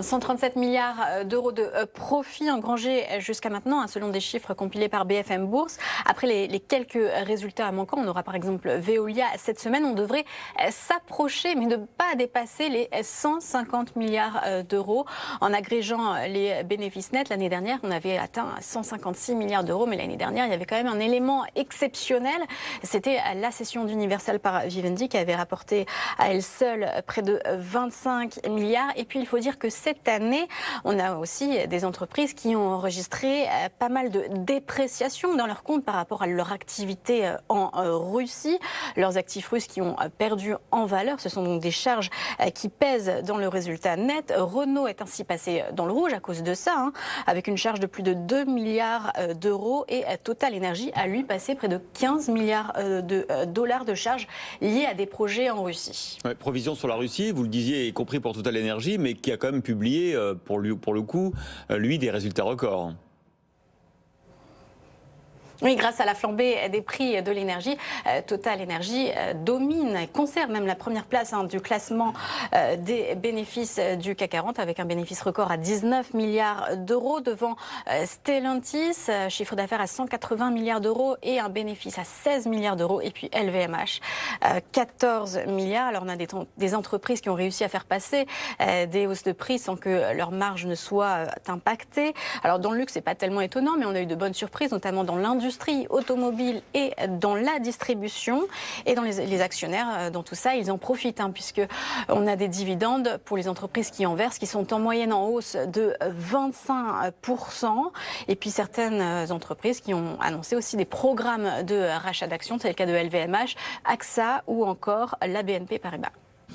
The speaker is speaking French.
137 milliards d'euros de profits engrangés jusqu'à maintenant, selon des chiffres compilés par BFM Bourse. Après les quelques résultats manquants, on aura par exemple Veolia cette semaine, on devrait s'approcher, mais ne pas dépasser les 150 milliards d'euros. En agrégeant les bénéfices nets, l'année dernière, on avait atteint 156 milliards d'euros, mais l'année dernière, il y avait quand même un élément exceptionnel. C'était la cession d'Universal par Vivendi qui avait rapporté à elle seule près de 25 milliards. Et puis, il faut dire que cette année, on a aussi des entreprises qui ont enregistré pas mal de dépréciation dans leurs comptes par rapport à leur activité en Russie. Leurs actifs russes qui ont perdu en valeur, ce sont donc des charges qui pèsent dans le résultat net. Renault est ainsi passé dans le rouge à cause de ça, avec une charge de plus de 2 milliards d'euros. Et Total Energy a lui passé près de 15 milliards de dollars de charges liées à des projets en Russie. Ouais, provision sur la Russie, vous le disiez, y compris pour Total Energy, mais qui a quand même publié, pour le coup, lui, des résultats records. Oui, grâce à la flambée des prix de l'énergie, Total Energy domine et conserve même la première place du classement des bénéfices du CAC 40 avec un bénéfice record à 19 milliards d'euros devant Stellantis, chiffre d'affaires à 180 milliards d'euros et un bénéfice à 16 milliards d'euros. Et puis LVMH, 14 milliards. Alors on a des entreprises qui ont réussi à faire passer des hausses de prix sans que leur marge ne soit impactée. Alors dans le luxe, c'est pas tellement étonnant, mais on a eu de bonnes surprises, notamment dans l'industrie automobile et dans la distribution. Et dans les actionnaires, dans tout ça, ils en profitent, puisque on a des dividendes pour les entreprises qui en versent, qui sont en moyenne en hausse de 25%. Et puis certaines entreprises qui ont annoncé aussi des programmes de rachat d'actions, c'est le cas de LVMH, AXA ou encore la BNP Paribas.